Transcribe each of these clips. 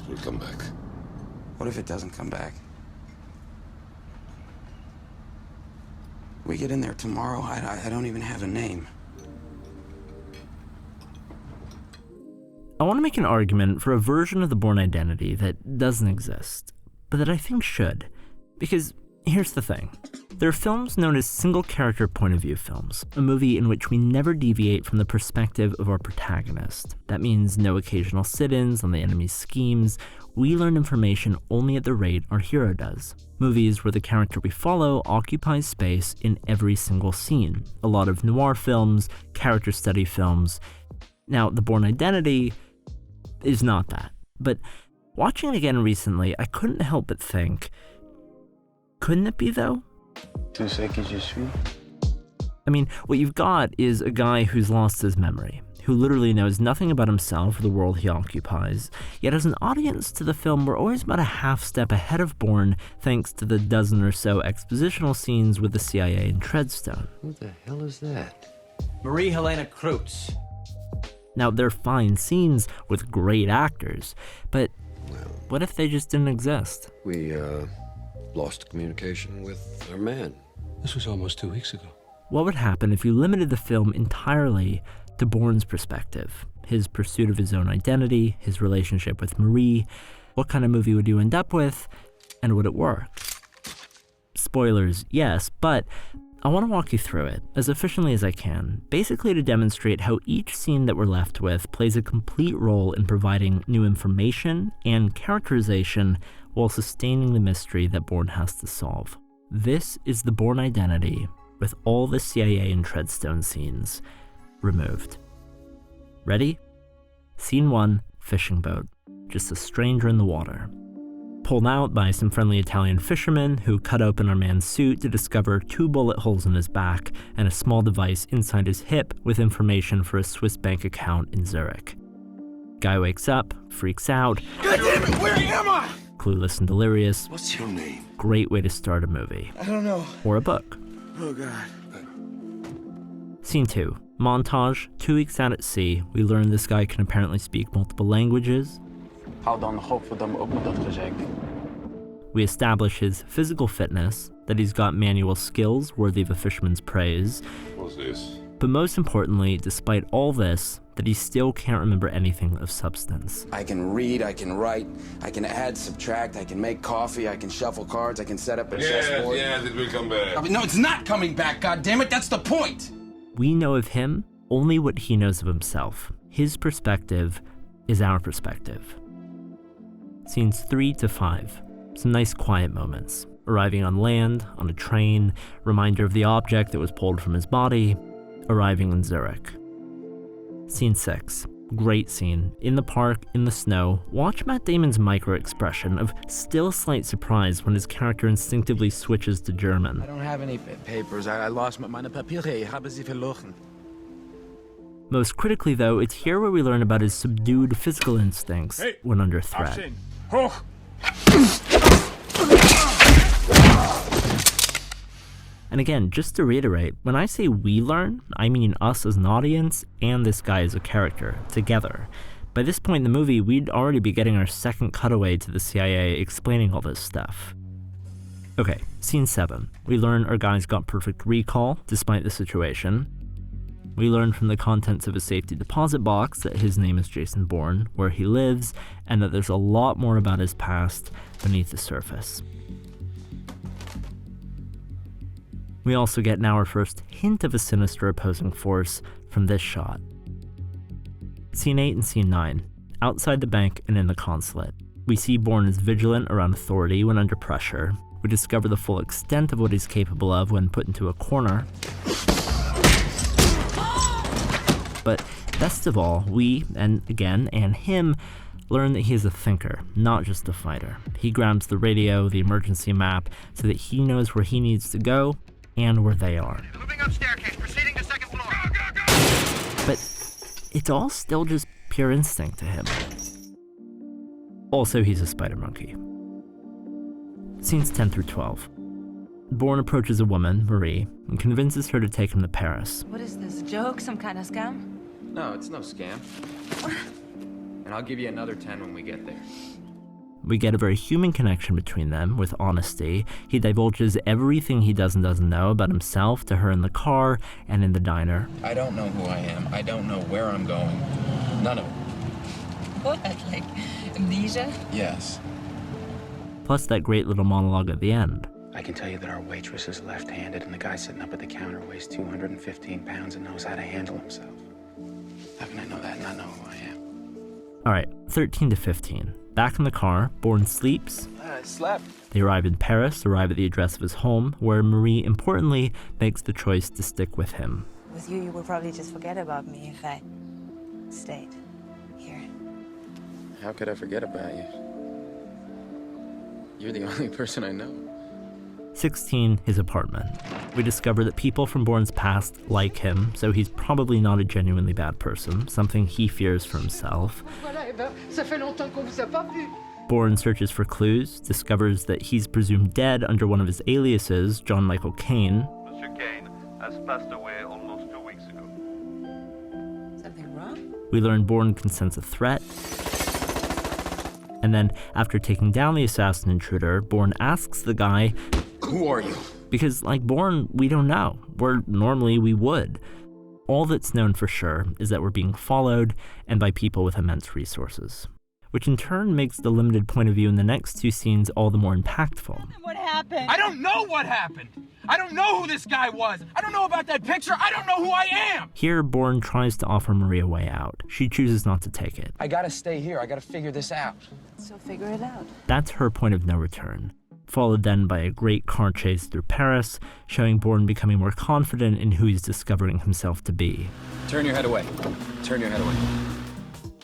It will come back. What if it doesn't come back? We get in there tomorrow, I don't even have a name. I want to make an argument for a version of the Bourne Identity that doesn't exist, but that I think should. Because here's the thing. There are films known as single-character point-of-view films, a movie in which we never deviate from the perspective of our protagonist. That means no occasional sit-ins on the enemy's schemes. We learn information only at the rate our hero does. Movies where the character we follow occupies space in every single scene. A lot of noir films, character study films. Now, the Bourne Identity is not that. But watching it again recently, I couldn't help but think, couldn't it be though? I mean, what you've got is a guy who's lost his memory, who literally knows nothing about himself or the world he occupies, yet as an audience to the film, we're always about a half step ahead of Bourne thanks to the dozen or so expositional scenes with the CIA and Treadstone. Who the hell is that? Marie Helena Kreutz. Now, they're fine scenes with great actors, but what if they just didn't exist? We, lost communication with our man. This was almost 2 weeks ago. What would happen if you limited the film entirely to Bourne's perspective? His pursuit of his own identity, his relationship with Marie. What kind of movie would you end up with, and would it work? Spoilers, yes, but I want to walk you through it as efficiently as I can, basically to demonstrate how each scene that we're left with plays a complete role in providing new information and characterization while sustaining the mystery that Bourne has to solve. This is the Bourne Identity, with all the CIA and Treadstone scenes removed. Ready? Scene 1, fishing boat. Just a stranger in the water. Pulled out by some friendly Italian fishermen who cut open our man's suit to discover 2 bullet holes in his back and a small device inside his hip with information for a Swiss bank account in Zurich. Guy wakes up, freaks out. God damn it, where am I? Clueless and delirious. What's your name? Great way to start a movie. I don't know. Or a book. Oh, God. Scene 2. Montage. 2 weeks out at sea, we learn this guy can apparently speak multiple languages. We establish his physical fitness, that he's got manual skills worthy of a fisherman's praise. What's this? But most importantly, despite all this, that he still can't remember anything of substance. I can read, I can write, I can add, subtract, I can make coffee, I can shuffle cards, I can set up a chessboard. Yes, it will come back. No, it's not coming back, goddammit, that's the point! We know of him only what he knows of himself. His perspective is our perspective. Scenes 3 to 5. Some nice quiet moments. Arriving on land, on a train, reminder of the object that was pulled from his body, arriving in Zurich. Scene 6. Great scene. In the park, in the snow. Watch Matt Damon's micro-expression of still slight surprise when his character instinctively switches to German. I don't have any papers. I lost meine Papiere. Ich habe sie verloren. Most critically, though, it's here where we learn about his subdued physical instincts when under threat. And again, just to reiterate, when I say we learn, I mean us as an audience and this guy as a character, together. By this point in the movie, we'd already be getting our second cutaway to the CIA explaining all this stuff. Okay, scene 7. We learn our guy's got perfect recall, despite the situation. We learn from the contents of a safety deposit box that his name is Jason Bourne, where he lives, and that there's a lot more about his past beneath the surface. We also get now our first hint of a sinister opposing force from this shot. Scene 8 and Scene 9. Outside the bank and in the consulate. We see Bourne is vigilant around authority when under pressure. We discover the full extent of what he's capable of when put into a corner. But best of all, we, and him, learn that he is a thinker, not just a fighter. He grabs the radio, the emergency map, so that he knows where he needs to go and where they are. Moving up staircase, proceeding to second floor. Go, go, go! But it's all still just pure instinct to him. Also, he's a spider monkey. Scenes 10 through 12. Bourne approaches a woman, Marie, and convinces her to take him to Paris. What is this, a joke? Some kind of scam? No, it's no scam. And I'll give you another 10 when we get there. We get a very human connection between them with honesty. He divulges everything he does and doesn't know about himself to her in the car and in the diner. I don't know who I am. I don't know where I'm going. None of it. What? Like amnesia? Yes. Plus that great little monologue at the end. I can tell you that our waitress is left-handed and the guy sitting up at the counter weighs 215 pounds and knows how to handle himself. How can I know that and not know who I am? All right, 13 to 15. Back in the car, Bourne sleeps. I slept. They arrive in Paris, arrive at the address of his home, where Marie, importantly, makes the choice to stick with him. With you would probably just forget about me if I stayed here. How could I forget about you? You're the only person I know. 16, his apartment. We discover that people from Bourne's past like him, so he's probably not a genuinely bad person, something he fears for himself. Bourne searches for clues, discovers that he's presumed dead under one of his aliases, John Michael Caine. Mr. Kane has passed away almost 2 weeks ago. Something wrong? We learn Bourne can sense a threat. And then, after taking down the assassin intruder, Bourne asks the guy, Who are you? because like Bourne, we don't know, where normally we would. All that's known for sure is that we're being followed and by people with immense resources, which in turn makes the limited point of view in the next two scenes all the more impactful. What happened? I don't know what happened. I don't know who this guy was. I don't know about that picture. I don't know who I am. Here, Bourne tries to offer Marie a way out. She chooses not to take it. I gotta stay here. I gotta figure this out. So figure it out. That's her point of no return, followed then by a great car chase through Paris, showing Bourne becoming more confident in who he's discovering himself to be. Turn your head away. Turn your head away.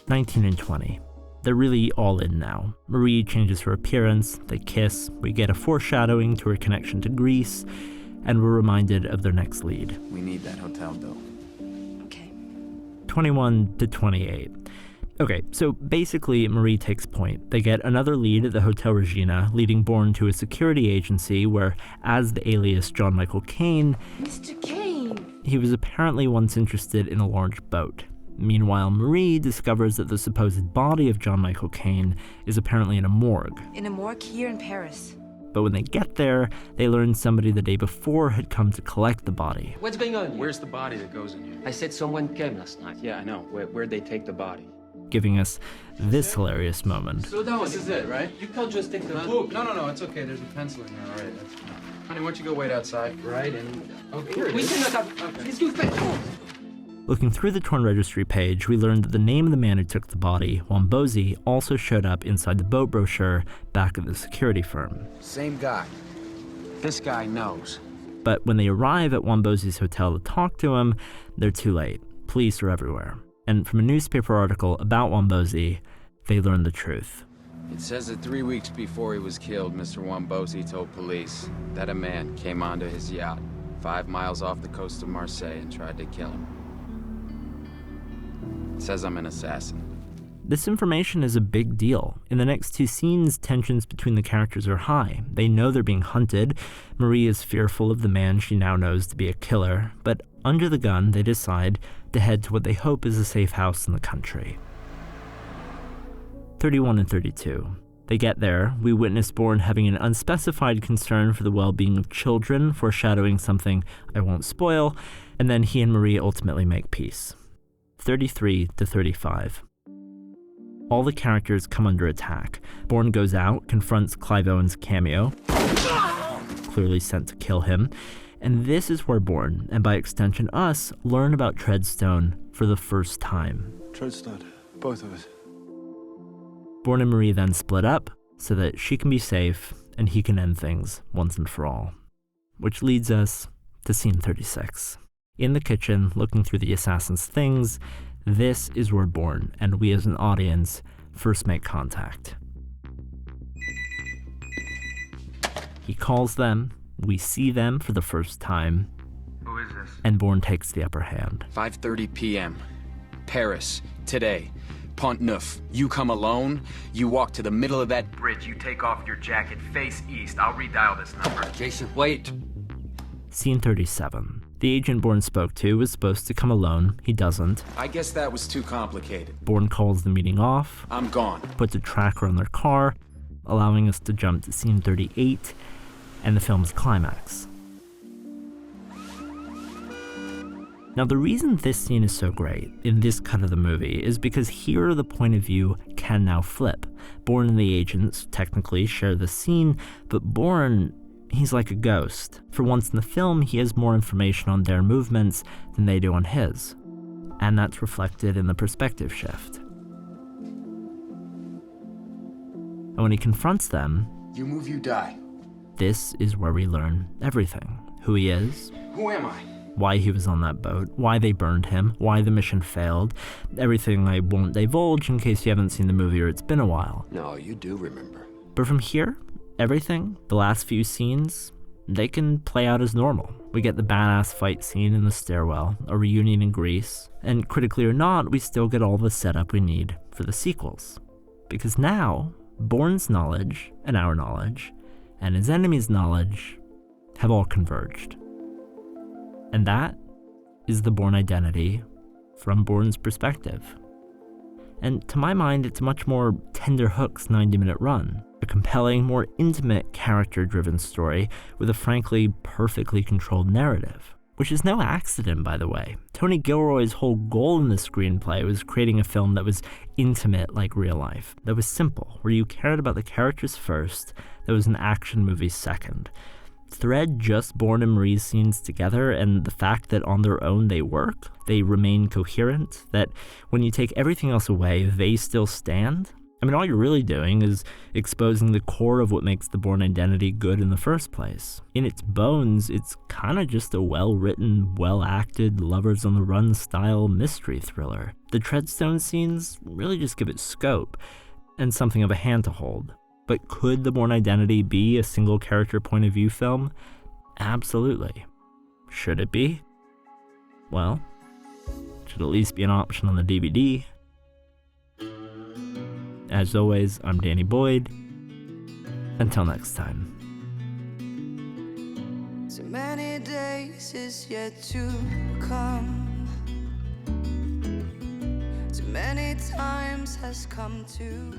19 and 20. They're really all in now. Marie changes her appearance, they kiss, we get a foreshadowing to her connection to Greece, and we're reminded of their next lead. We need that hotel bill. Okay. 21 to 28. Okay, so basically Marie takes point. They get another lead at the Hotel Regina, leading Bourne to a security agency where, as the alias John Michael Caine, Mr. Kane! he was apparently once interested in a large boat. Meanwhile, Marie discovers that the supposed body of John Michael Caine is apparently in a morgue. In a morgue here in Paris. But when they get there, they learn somebody the day before had come to collect the body. What's going on? Where's the body that goes in here? I said someone came last night. Yeah, I know. Where'd they take the body? Giving us this hilarious moment. Slow down. This is it, right? You can't just take the book. No, it's okay. There's a pencil in here. All right. That's fine. Honey, why don't you go wait outside? Right, and... Okay, here it is. cannot have... Okay. Excuse me. Looking through the torn registry page, we learned that the name of the man who took the body, Wambozi, also showed up inside the boat brochure back at the security firm. Same guy. This guy knows. But when they arrive at Wambozi's hotel to talk to him, they're too late. Police are everywhere. And from a newspaper article about Wambozi, they learn the truth. It says that 3 weeks before he was killed, Mr. Wambozi told police that a man came onto his yacht 5 miles off the coast of Marseille and tried to kill him. It says I'm an assassin. This information is a big deal. In the next two scenes, tensions between the characters are high. They know they're being hunted. Marie is fearful of the man she now knows to be a killer, but under the gun, they decide to head to what they hope is a safe house in the country. 31 and 32. They get there. We witness Bourne having an unspecified concern for the well-being of children, foreshadowing something I won't spoil, and then he and Marie ultimately make peace. 33 to 35. All the characters come under attack. Bourne goes out, confronts Clive Owen's cameo, clearly sent to kill him, and this is where Bourne, and by extension us, learn about Treadstone for the first time. Treadstone, both of us. Bourne and Marie then split up so that she can be safe and he can end things once and for all. Which leads us to scene 36. In the kitchen, looking through the assassin's things, this is where Bourne and we as an audience first make contact. He calls them, we see them for the first time, Who is this? and Bourne takes the upper hand. 5:30 p.m. Paris, today. Pont Neuf. You come alone, you walk to the middle of that Bridge, you take off your jacket, face east. I'll redial this number. Jason, wait. Scene 37. The agent Bourne spoke to was supposed to come alone. He doesn't. I guess that was too complicated. Bourne calls the meeting off, I'm gone. puts a tracker on their car, allowing us to jump to scene 38 and the film's climax. Now, the reason this scene is so great in this cut of the movie is because here the point of view can now flip. Bourne and the agents technically share the scene, but Bourne, he's like a ghost. For once in the film, he has more information on their movements than they do on his. And that's reflected in the perspective shift. And when he confronts them, You move, you die. this is where we learn everything. Who he is, Who am I? why he was on that boat, why they burned him, why the mission failed, everything I won't divulge in case you haven't seen the movie or it's been a while. No, you do remember. But from here, everything, the last few scenes, they can play out as normal. We get the badass fight scene in the stairwell, a reunion in Greece, and critically or not, we still get all the setup we need for the sequels. Because now, Bourne's knowledge, and our knowledge, and his enemy's knowledge have all converged. And that is the Bourne Identity from Bourne's perspective. And to my mind, it's a much more tender hooks 90-minute run. A compelling, more intimate, character-driven story with a frankly perfectly controlled narrative. Which is no accident, by the way. Tony Gilroy's whole goal in the screenplay was creating a film that was intimate like real life. That was simple, where you cared about the characters first, that was an action movie second. Thread just Bourne and Marie's scenes together, and the fact that on their own they work, they remain coherent, that when you take everything else away, they still stand. I mean, all you're really doing is exposing the core of what makes the Bourne Identity good in the first place. In its bones, it's kind of just a well-written, well-acted, lovers-on-the-run style mystery thriller. The Treadstone scenes really just give it scope, and something of a hand to hold. But could the Bourne Identity be a single character point of view film? Absolutely. Should it be? Well, it should at least be an option on the DVD. As always, I'm Danny Boyd. Until next time. So many days is yet to come. Too many times has come to